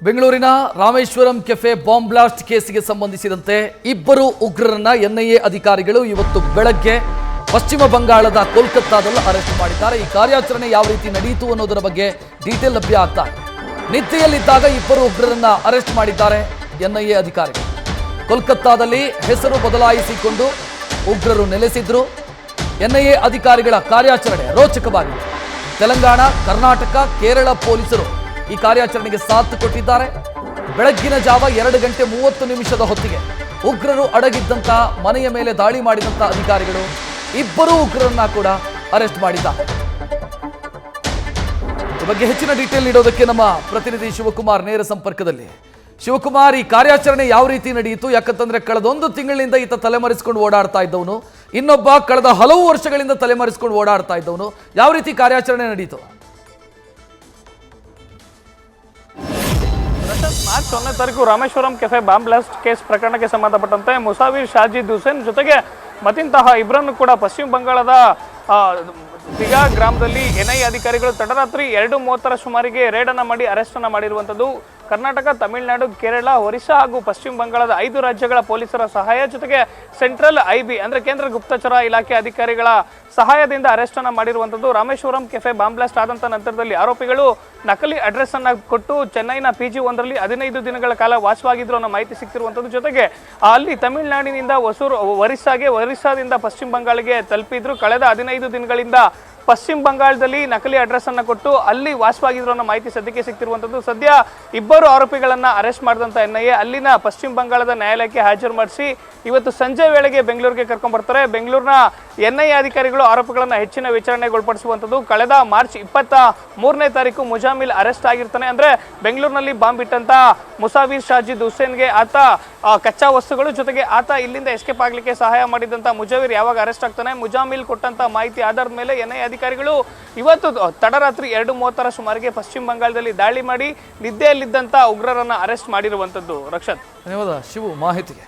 ಬೆಂಗಳೂರಿನ Rameswaram cafe bomb blast ಕೇಸಿಗೆ ಸಂಬಂಧಿಸಿದಂತೆ ಇಬ್ಬರು ಉಗ್ರರನ್ನ ಎನ್ಐಎ ಅಧಿಕಾರಿಗಳು ಇವತ್ತು ಬೆಳಗ್ಗೆ ಪಶ್ಚಿಮ ಬಂಗಾಳದ ಕೋಲ್ಕತ್ತಾದಲ್ಲಿ ಅರೆಸ್ಟ್ ಮಾಡಿದ್ದಾರೆ. ಈ ಕಾರ್ಯಾಚರಣೆ ಯಾವ ರೀತಿ ನಡೆಯಿತು ಅನ್ನೋದರ ಬಗ್ಗೆ ಡೀಟೇಲ್ ಲಭ್ಯ ಆಗ್ತಾ ಇದೆ. ನಿದ್ದೆಯಲ್ಲಿದ್ದಾಗ ಇಬ್ಬರು ಉಗ್ರರನ್ನ ಅರೆಸ್ಟ್ ಮಾಡಿದ್ದಾರೆ ಎನ್ಐಎ ಅಧಿಕಾರಿಗಳು. ಕೋಲ್ಕತ್ತಾದಲ್ಲಿ ಹೆಸರು ಬದಲಾಯಿಸಿಕೊಂಡು ಉಗ್ರರು ನೆಲೆಸಿದ್ರು. ಎನ್ಐಎ ಅಧಿಕಾರಿಗಳ ಕಾರ್ಯಾಚರಣೆ ರೋಚಕವಾಗಿದೆ. ತೆಲಂಗಾಣ, ಕರ್ನಾಟಕ, ಕೇರಳ ಪೊಲೀಸರು ಈ ಕಾರ್ಯಾಚರಣೆಗೆ ಸಾಥ್ ಕೊಟ್ಟಿದ್ದಾರೆ. ಬೆಳಗ್ಗಿನ ಜಾವ 2:30 ಹೊತ್ತಿಗೆ ಉಗ್ರರು ಅಡಗಿದ್ದಂತ ಮನೆಯ ಮೇಲೆ ದಾಳಿ ಮಾಡಿದಂತ ಅಧಿಕಾರಿಗಳು ಇಬ್ಬರು ಉಗ್ರರನ್ನ ಕೂಡ ಅರೆಸ್ಟ್ ಮಾಡಿದ್ದಾರೆ. ಈ ಬಗ್ಗೆ ಹೆಚ್ಚಿನ ಡೀಟೇಲ್ ನೀಡೋದಕ್ಕೆ ನಮ್ಮ ಪ್ರತಿನಿಧಿ ಶಿವಕುಮಾರ್ ನೇರ ಸಂಪರ್ಕದಲ್ಲಿ. ಶಿವಕುಮಾರ್, ಈ ಕಾರ್ಯಾಚರಣೆ ಯಾವ ರೀತಿ ನಡೆಯಿತು? ಯಾಕಂತಂದ್ರೆ ಕಳೆದೊಂದು ತಿಂಗಳಿಂದ ಈತ ತಲೆಮರೆಸಿಕೊಂಡು ಓಡಾಡ್ತಾ ಇದ್ದವನು, ಇನ್ನೊಬ್ಬ ಕಳೆದ ಹಲವು ವರ್ಷಗಳಿಂದ ತಲೆಮರೆಸಿಕೊಂಡು ಓಡಾಡ್ತಾ ಇದ್ದವನು. ಯಾವ ರೀತಿ ಕಾರ್ಯಾಚರಣೆ ನಡೆಯಿತು? ಮಾರ್ಚ್ 1ನೇ ತಾರೀಕು Rameshwaram cafe bomb blast case ಪ್ರಕರಣಕ್ಕೆ ಸಂಬಂಧಪಟ್ಟಂತೆ ಮುಸಾವಿರ್ ಶಾಜಿದ್ ಹುಸೇನ್ ಜೊತೆಗೆ ಮತ್ತಿಂತಹ ಇಬ್ಬರನ್ನು ಕೂಡ ಪಶ್ಚಿಮ ಬಂಗಾಳದ ದಿಗಾ ಗ್ರಾಮದಲ್ಲಿ ಎನ್ಐಎ ಅಧಿಕಾರಿಗಳು ತಡರಾತ್ರಿ 2:30 ಸುಮಾರಿಗೆ ರೇಡ್ ಅನ್ನ ಮಾಡಿ ಅರೆಸ್ಟ್ ಅನ್ನ ಮಾಡಿರುವಂತದ್ದು. ಕರ್ನಾಟಕ, ತಮಿಳುನಾಡು, ಕೇರಳ, ಒರಿಸ್ಸಾ ಹಾಗೂ ಪಶ್ಚಿಮ ಬಂಗಾಳದ 5 ರಾಜ್ಯಗಳ ಪೊಲೀಸರ ಸಹಾಯ ಜೊತೆಗೆ ಸೆಂಟ್ರಲ್ ಐಬಿ ಅಂದ್ರೆ ಕೇಂದ್ರ ಗುಪ್ತಚರ ಇಲಾಖೆ ಅಧಿಕಾರಿಗಳ ಸಹಾಯದಿಂದ ಅರೆಸ್ಟ್ ಅನ್ನ ಮಾಡಿರುವಂತದ್ದು. ರಾಮೇಶ್ವರಂ ಕೆಫೆ ಬಾಂಬ್ ಬ್ಲಾಸ್ಟ್ ಆದಂತ ನಂತರದಲ್ಲಿ ಆರೋಪಿಗಳು ನಕಲಿ ಅಡ್ರೆಸ್ ಅನ್ನ ಕೊಟ್ಟು ಚೆನ್ನೈನ PG 1ರಲ್ಲಿ 15 ದಿನಗಳ ಕಾಲ ವಾಸವಾಗಿದ್ರು ಅನ್ನೋ ಮಾಹಿತಿ ಸಿಕ್ತಿರುವಂತದ್ದು. ಜೊತೆಗೆ ಅಲ್ಲಿ ತಮಿಳುನಾಡಿನಿಂದ ಒರಿಸ್ಸಾದಿಂದ ಪಶ್ಚಿಮ ಬಂಗಾಳಿಗೆ ತಲುಪಿದ್ರು. ಕಳೆದ 15 ದಿನಗಳಿಂದ ಪಶ್ಚಿಮ ಬಂಗಾಳದಲ್ಲಿ ನಕಲಿ ಅಡ್ರೆಸ್ ಅನ್ನ ಕೊಟ್ಟು ಅಲ್ಲಿ ವಾಸವಾಗಿದ್ರು ಅನ್ನೋ ಮಾಹಿತಿ ಸದ್ಯಕ್ಕೆ ಸಿಕ್ತಿರುವಂತದ್ದು. ಸದ್ಯ ಇಬ್ಬರು ಆರೋಪಿಗಳನ್ನ ಅರೆಸ್ಟ್ ಮಾಡಿದಂತ ಎನ್ಐಎ ಅಲ್ಲಿನ ಪಶ್ಚಿಮ ಬಂಗಾಳದ ನ್ಯಾಯಾಲಯಕ್ಕೆ ಹಾಜರು ಮಾಡಿಸಿ ಇವತ್ತು ಸಂಜೆ ವೇಳೆಗೆ ಬೆಂಗಳೂರಿಗೆ ಕರ್ಕೊಂಡ್ ಬರ್ತಾರೆ. ಬೆಂಗಳೂರಿನ ಎನ್ಐಎ ಅಧಿಕಾರಿಗಳು ಆರೋಪಿಗಳನ್ನ ಹೆಚ್ಚಿನ ವಿಚಾರಣೆಗೊಳಪಡಿಸುವಂತದ್ದು. ಕಳೆದ ಮಾರ್ಚ್ 23ನೇ ತಾರೀಕು ಮುಜಾಮಿಲ್ ಅರೆಸ್ಟ್ ಆಗಿರ್ತಾನೆ. ಅಂದ್ರೆ ಬೆಂಗಳೂರಿನಲ್ಲಿ ಬಾಂಬ್ ಇಟ್ಟಂತ ಮುಸಾವಿರ್ ಶಾಜಿದ್ ಹುಸೇನ್ಗೆ ಆತ ಕಚ್ಚಾ ವಸ್ತುಗಳು ಜೊತೆಗೆ ಆತ ಇಲ್ಲಿಂದ ಎಸ್ಕೇಪ್ ಆಗ್ಲಿಕ್ಕೆ ಸಹಾಯ ಮಾಡಿದಂತ ಮುಜಾವಿರ್ ಯಾವಾಗ ಅರೆಸ್ಟ್ ಆಗ್ತಾನೆ, ಮುಜಾಮಿಲ್ ಕೊಟ್ಟಂತ ಮಾಹಿತಿ ಆಧಾರದ ಮೇಲೆ ಎನ್ಐಎ ಅಧಿಕಾರಿಗಳು ಇವತ್ತು ತಡರಾತ್ರಿ 2:30 ಸುಮಾರಿಗೆ ಪಶ್ಚಿಮ ಬಂಗಾಳದಲ್ಲಿ ದಾಳಿ ಮಾಡಿ ನಿದ್ದೆಯಲ್ಲಿದ್ದಂತ ಉಗ್ರರನ್ನ ಅರೆಸ್ಟ್ ಮಾಡಿರುವಂತದ್ದು. ರಕ್ಷತ್, ಧನ್ಯವಾದ ಶಿವು ಮಾಹಿತಿಗೆ.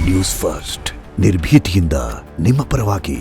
ನ್ಯೂಸ್ ಫಸ್ಟ್ ನಿರ್ಭೀತಿಯಿಂದ ನಿಮ್ಮ ಪರವಾಗಿ.